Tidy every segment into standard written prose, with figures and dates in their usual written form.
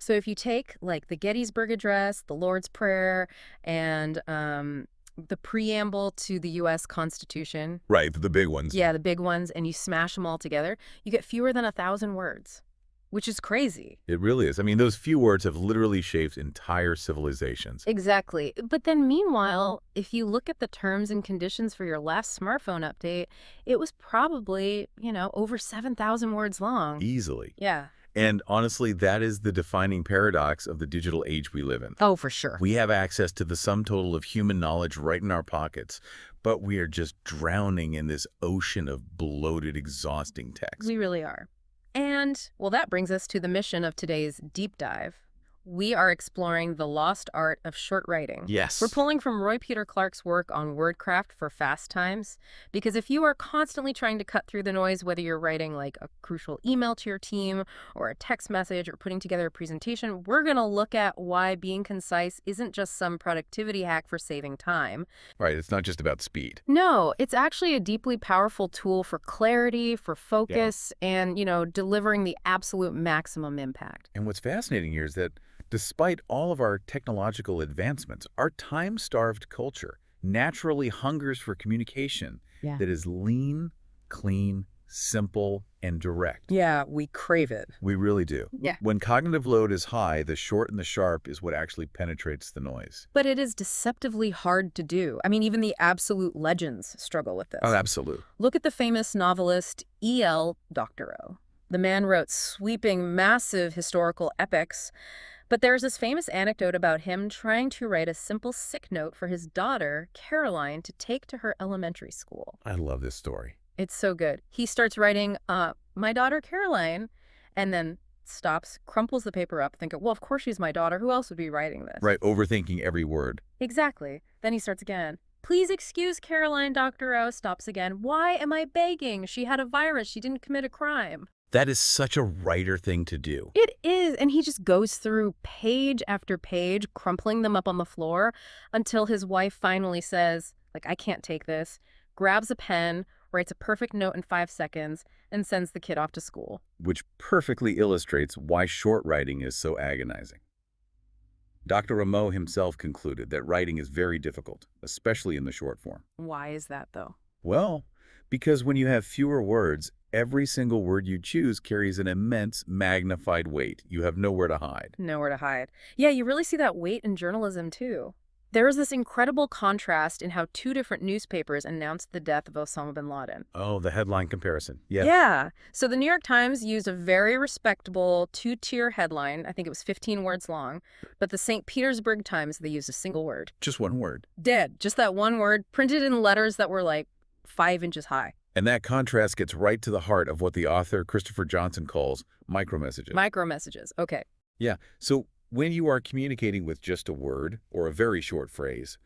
So if you take like the Gettysburg Address, the Lord's Prayer, and the preamble to the U.S. Constitution, Right, the big ones. yeah, the big ones, and you smash them all together, you get fewer than 1,000 words, which is crazy. It really is. I mean, those few words have literally shaped entire civilizations. Exactly. But then meanwhile, if you look at the terms and conditions for your last smartphone update, it was probably, over 7,000 words long. Easily. Yeah. And honestly, that is the defining paradox of the digital age we live in. Oh, for sure. We have access to the sum total of human knowledge right in our pockets, but we are just drowning in this ocean of bloated, exhausting text. We really are. And, well, that brings us to the mission of today's deep dive. We are exploring the lost art of short writing. Yes. We're pulling from Roy Peter Clark's work on WordCraft for fast times, because if you are constantly trying to cut through the noise, whether you're writing like a crucial email to your team or a text message or putting together a presentation, we're going to look at why being concise isn't just some productivity hack for saving time. Right, it's not just about speed. No, it's actually a deeply powerful tool for clarity, for focus, and, delivering the absolute maximum impact. And what's fascinating here is that despite all of our technological advancements, our time-starved culture naturally hungers for communication that is lean, clean, simple, and direct. Yeah, we crave it. We really do. Yeah. When cognitive load is high, the short and the sharp is what actually penetrates the noise. But it is deceptively hard to do. I mean, even the absolute legends struggle with this. Oh, absolutely. Look at the famous novelist E.L. Doctorow. The man wrote sweeping, massive historical epics, but there's this famous anecdote about him trying to write a simple sick note for his daughter, Caroline, to take to her elementary school. I love this story. It's so good. He starts writing, my daughter, Caroline, and then stops, crumples the paper up, thinking, well, of course she's my daughter. Who else would be writing this? Right, overthinking every word. Exactly. Then he starts again. Please excuse Caroline, Dr. O. Stops again. Why am I begging? She had a virus. She didn't commit a crime. That is such a writer thing to do. It is. And he just goes through page after page, crumpling them up on the floor until his wife finally says, I can't take this, grabs a pen, writes a perfect note in 5 seconds, and sends the kid off to school. Which perfectly illustrates why short writing is so agonizing. Dr. Rameau himself concluded that writing is very difficult, especially in the short form. Why is that, though? Well, because when you have fewer words, every single word you choose carries an immense magnified weight. You have nowhere to hide. Nowhere to hide. Yeah, you really see that weight in journalism, too. There is this incredible contrast in how 2 different newspapers announced the death of Osama bin Laden. Oh, the headline comparison. Yes. Yeah. So the New York Times used a very respectable 2-tier headline. I think it was 15 words long. But the St. Petersburg Times, they used a single word. Just one word. Dead. Just that one word, printed in letters that were 5 inches high. And that contrast gets right to the heart of what the author Christopher Johnson calls micromessages. Micromessages. Okay. Yeah. So when you are communicating with just a word or a very short phrase,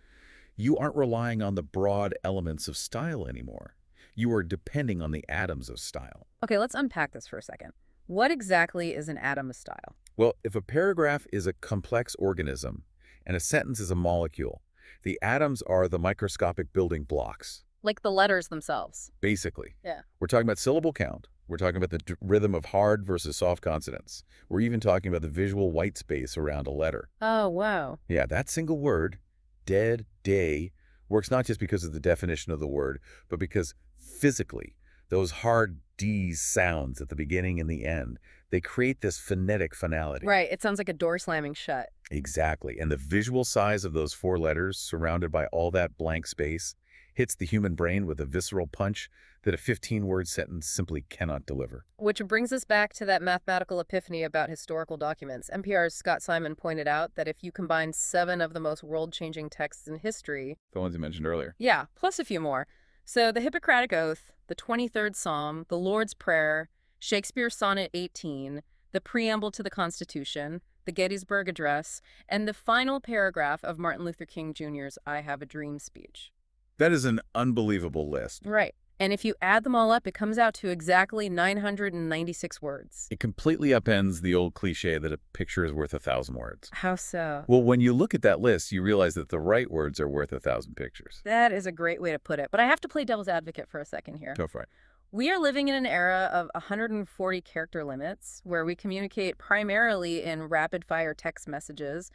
you aren't relying on the broad elements of style anymore. You are depending on the atoms of style. Okay, let's unpack this for a second. What exactly is an atom of style? Well, if a paragraph is a complex organism and a sentence is a molecule, the atoms are the microscopic building blocks. Like the letters themselves. Basically. Yeah. We're talking about syllable count. We're talking about the rhythm of hard versus soft consonants. We're even talking about the visual white space around a letter. Oh, wow. Yeah, that single word, dead, day, works not just because of the definition of the word, but because physically, those hard D's sounds at the beginning and the end, they create this phonetic finality. Right. It sounds like a door slamming shut. Exactly. And the visual size of those 4 letters surrounded by all that blank space hits the human brain with a visceral punch that a 15-word sentence simply cannot deliver. Which brings us back to that mathematical epiphany about historical documents. NPR's Scott Simon pointed out that if you combine 7 of the most world-changing texts in history... The ones you mentioned earlier. Yeah, plus a few more. So the Hippocratic Oath, the 23rd Psalm, the Lord's Prayer, Shakespeare's Sonnet 18, the preamble to the Constitution, the Gettysburg Address, and the final paragraph of Martin Luther King Jr.'s I Have a Dream speech. That is an unbelievable list. Right. And if you add them all up, it comes out to exactly 996 words. It completely upends the old cliche that a picture is worth 1,000 words. How so? Well, when you look at that list, you realize that the right words are worth 1,000 pictures. That is a great way to put it. But I have to play devil's advocate for a second here. Go for it. We are living in an era of 140 character limits where we communicate primarily in rapid-fire text messages.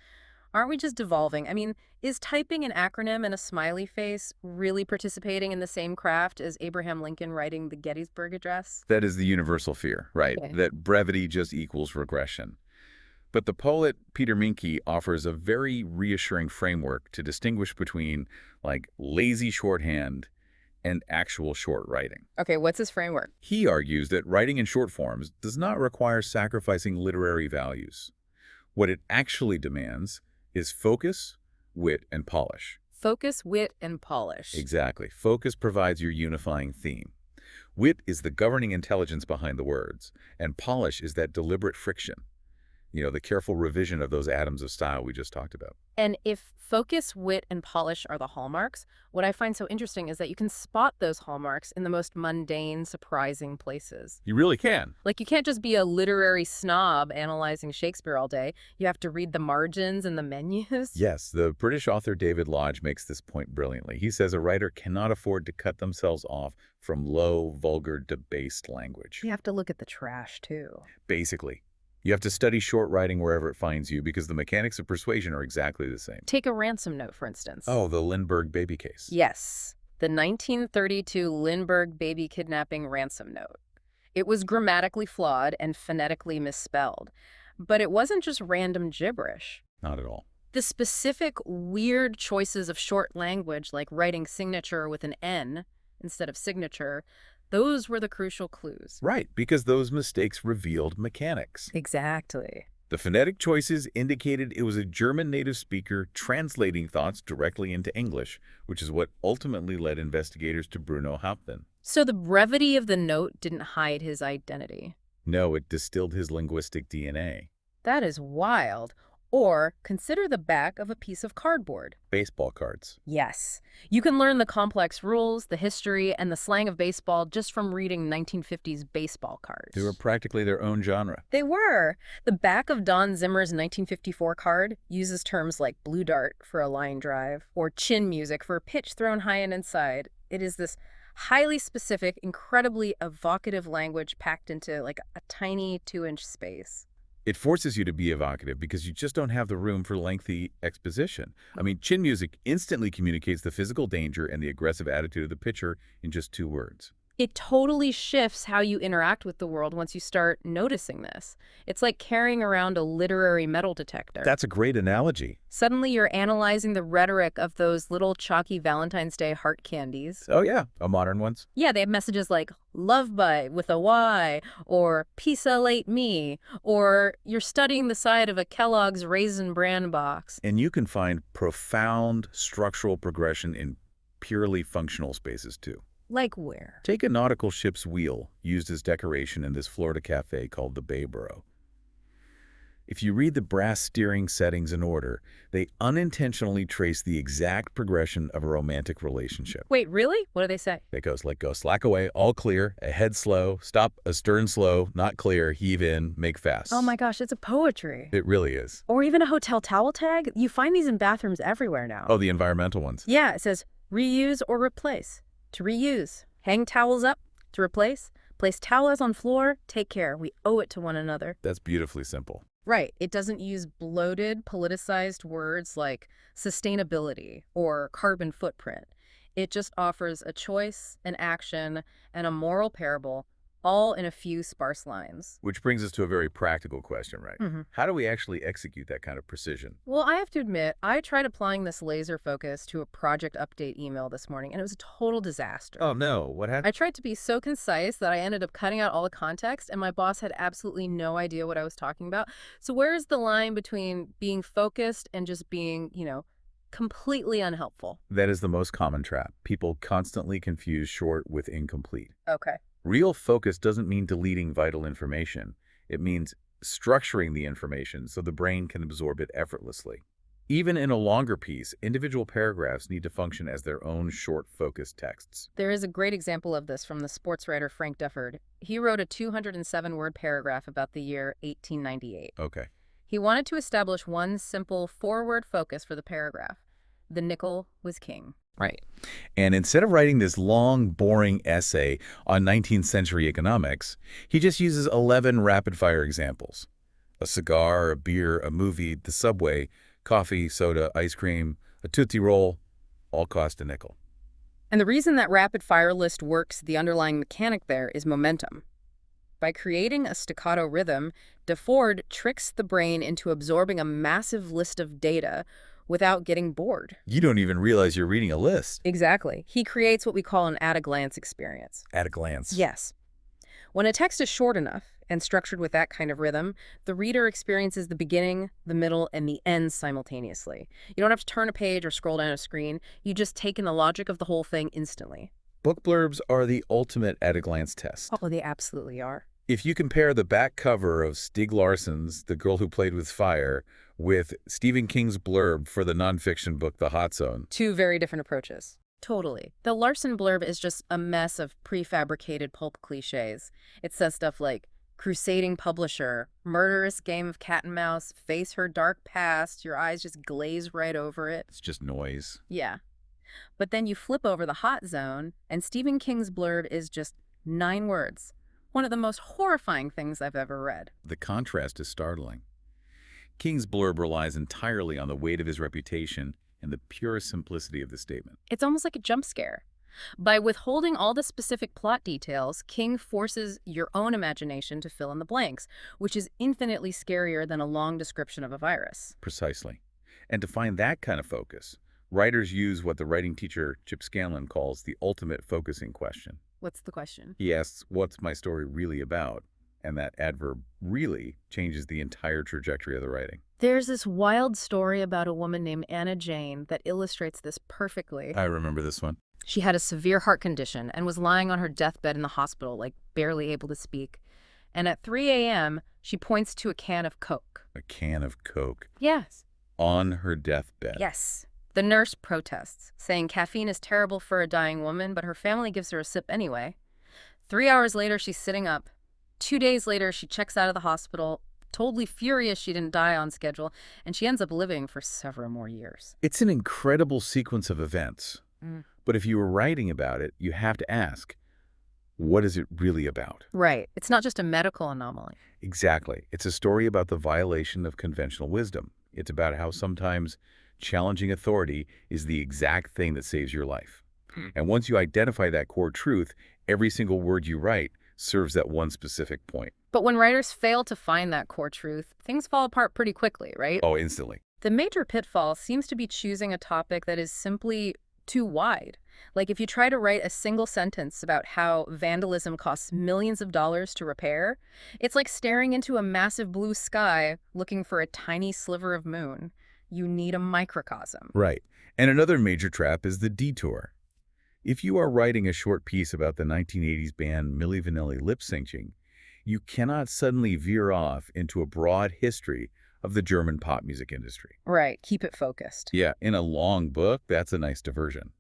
Aren't we just devolving? I mean, is typing an acronym and a smiley face really participating in the same craft as Abraham Lincoln writing the Gettysburg Address? That is the universal fear, right? Okay. That brevity just equals regression. But the poet Peter Minke offers a very reassuring framework to distinguish between, like, lazy shorthand and actual short writing. Okay, what's his framework? He argues that writing in short forms does not require sacrificing literary values. What it actually demands is focus, wit, and polish. Focus, wit, and polish. Exactly. Focus provides your unifying theme. Wit is the governing intelligence behind the words, and polish is that deliberate friction. The careful revision of those atoms of style we just talked about. And if focus, wit, and polish are the hallmarks, what I find so interesting is that you can spot those hallmarks in the most mundane, surprising places. You really can. Like, you can't just be a literary snob analyzing Shakespeare all day. You have to read the margins and the menus. Yes, the British author David Lodge makes this point brilliantly. He says a writer cannot afford to cut themselves off from low, vulgar, debased language. You have to look at the trash, too. Basically, you have to study short writing wherever it finds you because the mechanics of persuasion are exactly the same. Take a ransom note, for instance. Oh, the Lindbergh baby case. Yes, the 1932 Lindbergh baby kidnapping ransom note. It was grammatically flawed and phonetically misspelled. But it wasn't just random gibberish. Not at all. The specific weird choices of short language, like writing signature with an N instead of signature, those were the crucial clues. Right, because those mistakes revealed mechanics. Exactly. The phonetic choices indicated it was a German native speaker translating thoughts directly into English, which is what ultimately led investigators to Bruno Hauptmann. So the brevity of the note didn't hide his identity. No, it distilled his linguistic DNA. That is wild. Or consider the back of a piece of cardboard. Baseball cards. Yes. You can learn the complex rules, the history, and the slang of baseball just from reading 1950s baseball cards. They were practically their own genre. They were. The back of Don Zimmer's 1954 card uses terms like blue dart for a line drive or chin music for a pitch thrown high and inside. It is this highly specific, incredibly evocative language packed into like a tiny 2-inch space. It forces you to be evocative because you just don't have the room for lengthy exposition. I mean, chin music instantly communicates the physical danger and the aggressive attitude of the pitcher in just 2 words. It totally shifts how you interact with the world once you start noticing this. It's like carrying around a literary metal detector. That's a great analogy. Suddenly you're analyzing the rhetoric of those little chalky Valentine's Day heart candies. Oh, yeah, a modern ones. Yeah, they have messages like love bite with a Y, or pizza late me, or you're studying the side of a Kellogg's Raisin Bran box. And you can find profound structural progression in purely functional spaces, too. Like where? Take a nautical ship's wheel used as decoration in this Florida cafe called the Bayboro. If you read the brass steering settings in order, they unintentionally trace the exact progression of a romantic relationship. Wait, really? What do they say? It goes let go, slack away, all clear, ahead slow, stop, astern slow, not clear, heave in, make fast. Oh my gosh, it's a poetry. It really is. Or even a hotel towel tag. You find these in bathrooms everywhere now. Oh, the environmental ones. Yeah, it says reuse or replace. To reuse, hang towels up. To replace, place towels on floor. Take care. We owe it to one another. That's beautifully simple. Right. It doesn't use bloated, politicized words like sustainability or carbon footprint. It just offers a choice, an action, and a moral parable, all in a few sparse lines. Which brings us to a very practical question, right? How do we actually execute that kind of precision? Well, I have to admit, I tried applying this laser focus to a project update email this morning, and it was a total disaster. Oh, no. What happened? I tried to be so concise that I ended up cutting out all the context, and my boss had absolutely no idea what I was talking about. So where is the line between being focused and just being, completely unhelpful? That is the most common trap. People constantly confuse short with incomplete. Okay. Real focus doesn't mean deleting vital information. It means structuring the information so the brain can absorb it effortlessly. Even in a longer piece, individual paragraphs need to function as their own short, focused texts. There is a great example of this from the sports writer Frank Dufford. He wrote a 207-word paragraph about the year 1898. Okay. He wanted to establish one simple 4-word focus for the paragraph. The nickel was king. Right. And instead of writing this long, boring essay on 19th century economics, he just uses 11 rapid-fire examples. A cigar, a beer, a movie, the subway, coffee, soda, ice cream, a Tootsie Roll, all cost a nickel. And the reason that rapid fire list works, the underlying mechanic there is momentum. By creating a staccato rhythm, DeFord tricks the brain into absorbing a massive list of data without getting bored. You don't even realize you're reading a list. Exactly. He creates what we call an at-a-glance experience. At a glance. Yes. When a text is short enough and structured with that kind of rhythm, the reader experiences the beginning, the middle, and the end simultaneously. You don't have to turn a page or scroll down a screen. You just take in the logic of the whole thing instantly. Book blurbs are the ultimate at-a-glance test. Oh, they absolutely are. If you compare the back cover of Stieg Larsson's The Girl Who Played with Fire with Stephen King's blurb for the nonfiction book The Hot Zone. Two very different approaches. Totally. The Larson blurb is just a mess of prefabricated pulp cliches. It says stuff like, crusading publisher, murderous game of cat and mouse, face her dark past, your eyes just glaze right over it. It's just noise. Yeah. But then you flip over The Hot Zone, and Stephen King's blurb is just 9 words. One of the most horrifying things I've ever read. The contrast is startling. King's blurb relies entirely on the weight of his reputation and the pure simplicity of the statement. It's almost like a jump scare. By withholding all the specific plot details, King forces your own imagination to fill in the blanks, which is infinitely scarier than a long description of a virus. Precisely. And to find that kind of focus, writers use what the writing teacher Chip Scanlon calls the ultimate focusing question. What's the question? He asks, what's my story really about? And that adverb really changes the entire trajectory of the writing. There's this wild story about a woman named Anna Jane that illustrates this perfectly. I remember this one. She had a severe heart condition and was lying on her deathbed in the hospital, like barely able to speak. And at 3 a.m., she points to a can of Coke. A can of Coke. Yes. On her deathbed. Yes. The nurse protests, saying caffeine is terrible for a dying woman, but her family gives her a sip anyway. 3 hours later, she's sitting up. 2 days later, she checks out of the hospital, totally furious she didn't die on schedule, and she ends up living for several more years. It's an incredible sequence of events. But if you were writing about it, you have to ask, what is it really about? Right. It's not just a medical anomaly. Exactly. It's a story about the violation of conventional wisdom. It's about how sometimes challenging authority is the exact thing that saves your life. And once you identify that core truth, every single word you write serves that one specific point. But when writers fail to find that core truth, things fall apart pretty quickly, right? Oh, instantly. The major pitfall seems to be choosing a topic that is simply too wide. Like if you try to write a single sentence about how vandalism costs millions of dollars to repair, it's like staring into a massive blue sky looking for a tiny sliver of moon. You need a microcosm. Right. And another major trap is the detour. If you are writing a short piece about the 1980s band Milli Vanilli lip-syncing, you cannot suddenly veer off into a broad history of the German pop music industry. Right. Keep it focused. Yeah, in a long book, that's a nice diversion.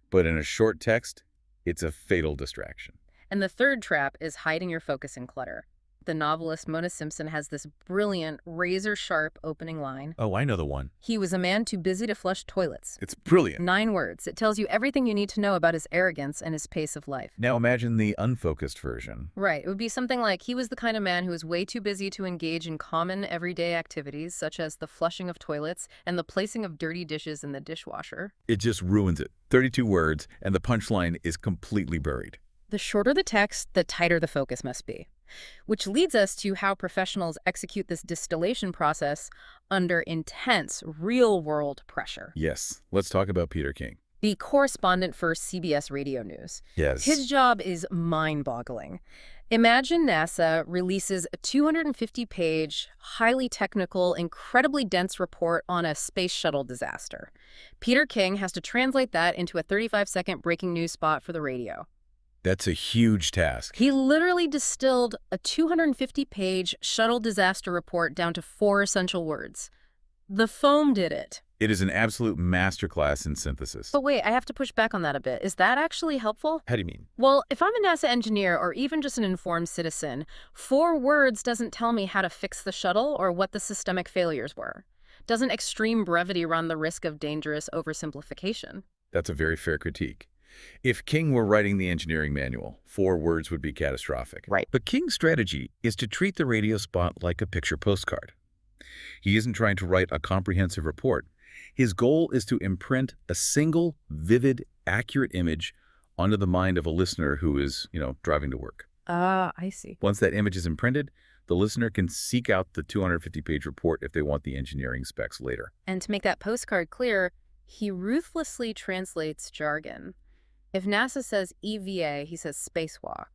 But in a short text, it's a fatal distraction. And the third trap is hiding your focus in clutter. The novelist Mona Simpson has this brilliant, razor-sharp opening line. Oh, I know the one. He was a man too busy to flush toilets. It's brilliant. 9 words. It tells you everything you need to know about his arrogance and his pace of life. Now imagine the unfocused version. Right. It would be something like, he was the kind of man who was way too busy to engage in common everyday activities, such as the flushing of toilets and the placing of dirty dishes in the dishwasher. It just ruins it. 32 words, and the punchline is completely buried. The shorter the text, the tighter the focus must be. Which leads us to how professionals execute this distillation process under intense, real-world pressure. Yes, let's talk about Peter King. The correspondent for CBS Radio News. Yes. His job is mind-boggling. Imagine NASA releases a 250-page, highly technical, incredibly dense report on a space shuttle disaster. Peter King has to translate that into a 35-second breaking news spot for the radio. That's a huge task. He literally distilled a 250-page shuttle disaster report down to 4 essential words. The foam did it. It is an absolute masterclass in synthesis. But wait, I have to push back on that a bit. Is that actually helpful? How do you mean? Well, if I'm a NASA engineer or even just an informed citizen, 4 words doesn't tell me how to fix the shuttle or what the systemic failures were. Doesn't extreme brevity run the risk of dangerous oversimplification? That's a very fair critique. If King were writing the engineering manual, 4 words would be catastrophic. Right. But King's strategy is to treat the radio spot like a picture postcard. He isn't trying to write a comprehensive report. His goal is to imprint a single, vivid, accurate image onto the mind of a listener who is, driving to work. Ah, I see. Once that image is imprinted, the listener can seek out the 250-page report if they want the engineering specs later. And to make that postcard clear, he ruthlessly translates jargon. If NASA says EVA, he says spacewalk.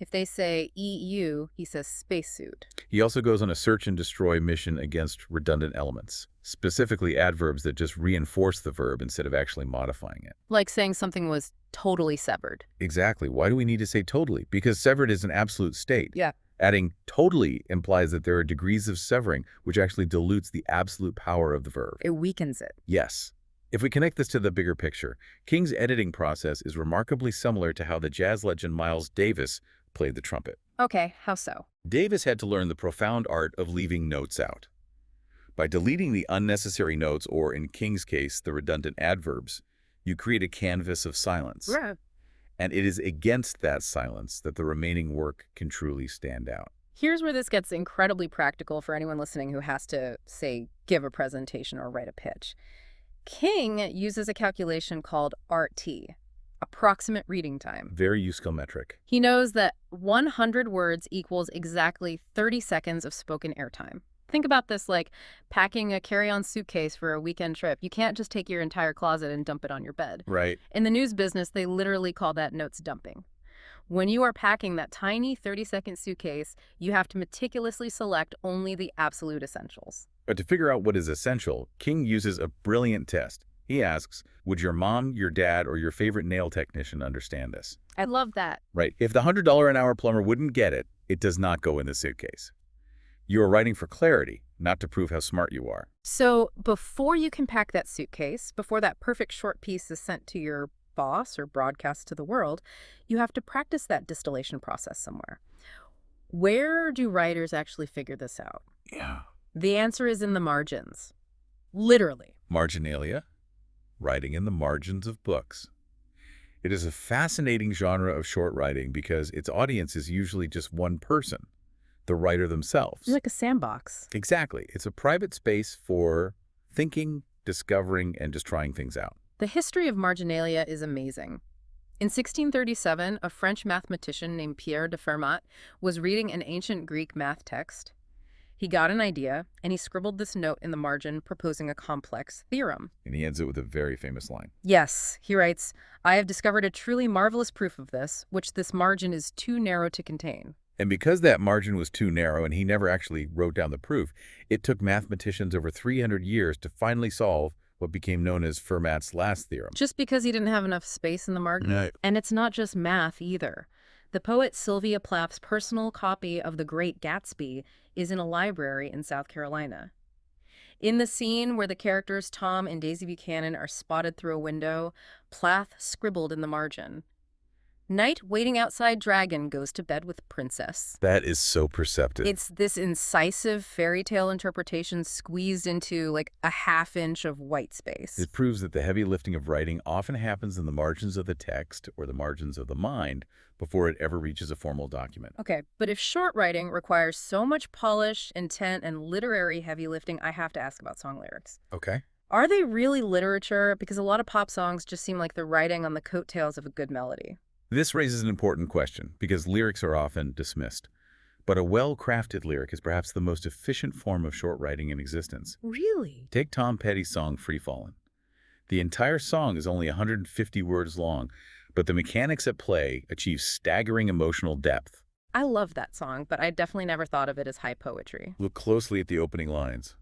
If they say EU, he says spacesuit. He also goes on a search and destroy mission against redundant elements, specifically adverbs that just reinforce the verb instead of actually modifying it. Like saying something was totally severed. Exactly. Why do we need to say totally? Because severed is an absolute state. Yeah. Adding totally implies that there are degrees of severing, which actually dilutes the absolute power of the verb. It weakens it. Yes. If we connect this to the bigger picture, King's editing process is remarkably similar to how the jazz legend Miles Davis played the trumpet. Okay, how so? Davis had to learn the profound art of leaving notes out. By deleting the unnecessary notes, or in King's case, the redundant adverbs, you create a canvas of silence. Yeah. And it is against that silence that the remaining work can truly stand out. Here's where this gets incredibly practical for anyone listening who has to, say, give a presentation or write a pitch. King uses a calculation called RT, approximate reading time. Very useful metric. He knows that 100 words equals exactly 30 seconds of spoken airtime. Think about this like packing a carry-on suitcase for a weekend trip. You can't just take your entire closet and dump it on your bed. Right. In the news business, they literally call that notes dumping. When you are packing that tiny 30-second suitcase, you have to meticulously select only the absolute essentials. But to figure out what is essential, King uses a brilliant test. He asks, would your mom, your dad, or your favorite nail technician understand this? I love that. Right. If the $100 an hour plumber wouldn't get it, it does not go in the suitcase. You are writing for clarity, not to prove how smart you are. So before you can pack that suitcase, before that perfect short piece is sent to your boss or broadcast to the world, you have to practice that distillation process somewhere. Where do writers actually figure this out? Yeah. The answer is in the margins. Literally. Marginalia, writing in the margins of books. It is a fascinating genre of short writing because its audience is usually just one person, the writer themselves. It's like a sandbox. Exactly. It's a private space for thinking, discovering, and just trying things out. The history of marginalia is amazing. In 1637, a French mathematician named Pierre de Fermat was reading an ancient Greek math text. He got an idea, and he scribbled this note in the margin proposing a complex theorem. And he ends it with a very famous line. Yes, he writes, I have discovered a truly marvelous proof of this, which this margin is too narrow to contain. And because that margin was too narrow and he never actually wrote down the proof, it took mathematicians over 300 years to finally solve what became known as Fermat's last theorem. Just because he didn't have enough space in the margin? Right. And it's not just math either. The poet Sylvia Plath's personal copy of The Great Gatsby is in a library in South Carolina. In the scene where the characters Tom and Daisy Buchanan are spotted through a window, Plath scribbled in the margin, Night waiting outside dragon goes to bed with princess. That is so perceptive. It's this incisive fairy tale interpretation squeezed into like a half-inch of white space. It proves that the heavy lifting of writing often happens in the margins of the text or the margins of the mind before it ever reaches a formal document. Okay, but if short writing requires so much polish, intent, and literary heavy lifting, I have to ask about song lyrics. Okay. Are they really literature? Because a lot of pop songs just seem like they're writing on the coattails of a good melody. This raises an important question because lyrics are often dismissed. But a well-crafted lyric is perhaps the most efficient form of short writing in existence. Really? Take Tom Petty's song Free Fallin'. The entire song is only 150 words long, but the mechanics at play achieve staggering emotional depth. I love that song, but I definitely never thought of it as high poetry. Look closely at the opening lines.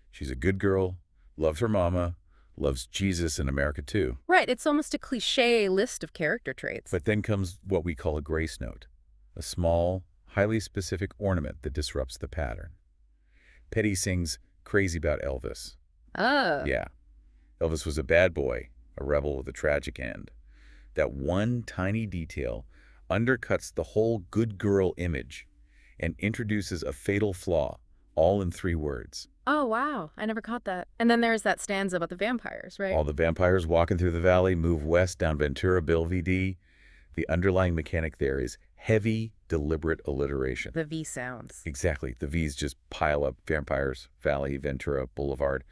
She's a good girl, loves her mama, loves Jesus and America too. Right, it's almost a cliche list of character traits. But then comes what we call a grace note, a small, highly specific ornament that disrupts the pattern. Petty sings Crazy About Elvis. Oh. Yeah, Elvis was a bad boy, a rebel with a tragic end. That one tiny detail undercuts the whole good girl image and introduces a fatal flaw, all in 3 words. Oh, wow. I never caught that. And then there's that stanza about the vampires, right? All the vampires walking through the valley move west down Ventura Bill VD. The underlying mechanic there is heavy, deliberate alliteration. The V sounds. Exactly. The V's just pile up: vampires, valley, Ventura, boulevard.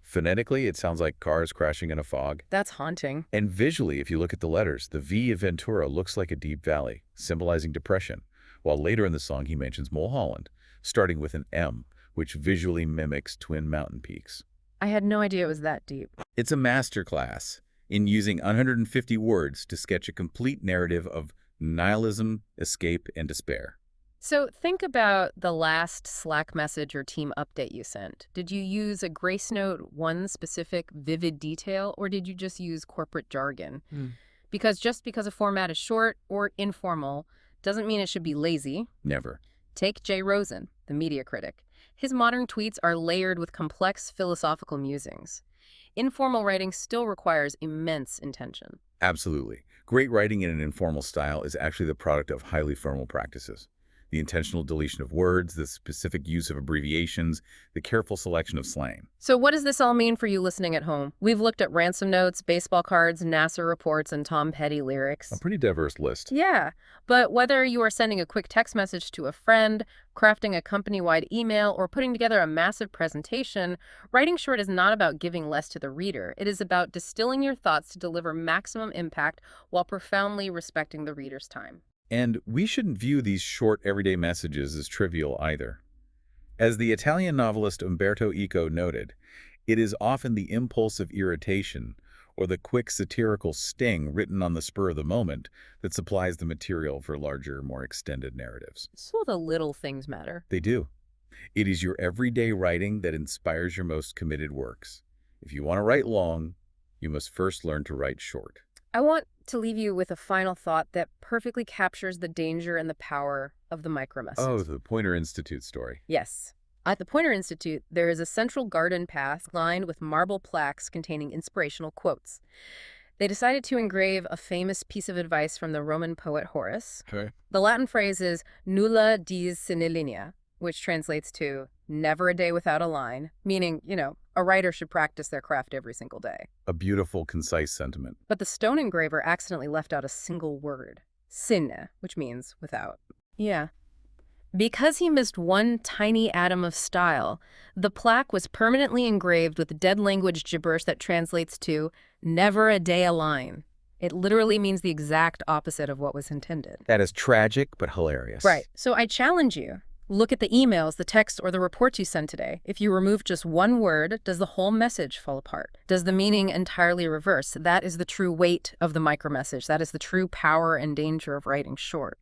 Phonetically, it sounds like cars crashing in a fog. That's haunting. And visually, if you look at the letters, the V of Ventura looks like a deep valley, symbolizing depression, while later in the song he mentions Mulholland, starting with an M, which visually mimics twin mountain peaks. I had no idea it was that deep. It's a masterclass in using 150 words to sketch a complete narrative of nihilism, escape, and despair. So think about the last Slack message or team update you sent. Did you use a grace note, one specific vivid detail, or did you just use corporate jargon? Because just because a format is short or informal doesn't mean it should be lazy. Never. Take Jay Rosen, the media critic. His modern tweets are layered with complex philosophical musings. Informal writing still requires immense intention. Absolutely. Great writing in an informal style is actually the product of highly formal practices. The intentional deletion of words, the specific use of abbreviations, the careful selection of slang. So what does this all mean for you listening at home? We've looked at ransom notes, baseball cards, NASA reports, and Tom Petty lyrics. A pretty diverse list. Yeah, but whether you are sending a quick text message to a friend, crafting a company-wide email, or putting together a massive presentation, writing short is not about giving less to the reader. It is about distilling your thoughts to deliver maximum impact while profoundly respecting the reader's time. And we shouldn't view these short, everyday messages as trivial either. As the Italian novelist Umberto Eco noted, it is often the impulse of irritation or the quick satirical sting written on the spur of the moment that supplies the material for larger, more extended narratives. So the little things matter. They do. It is your everyday writing that inspires your most committed works. If you want to write long, you must first learn to write short. I want to leave you with a final thought that perfectly captures the danger and the power of the micromessage. Oh, the Pointer Institute story. Yes. At the Pointer Institute, there is a central garden path lined with marble plaques containing inspirational quotes. They decided to engrave a famous piece of advice from the Roman poet Horace. Okay. The Latin phrase is nulla dies sine linea, which translates to never a day without a line, meaning, a writer should practice their craft every single day. A beautiful, concise sentiment. But the stone engraver accidentally left out a single word, sine, which means without. Yeah. Because he missed one tiny atom of style, the plaque was permanently engraved with dead language gibberish that translates to never a day a line. It literally means the exact opposite of what was intended. That is tragic, but hilarious. Right. So I challenge you. Look at the emails, the text, or the reports you sent today. If you remove just one word, does the whole message fall apart? Does the meaning entirely reverse? That is the true weight of the micromessage. That is the true power and danger of writing short.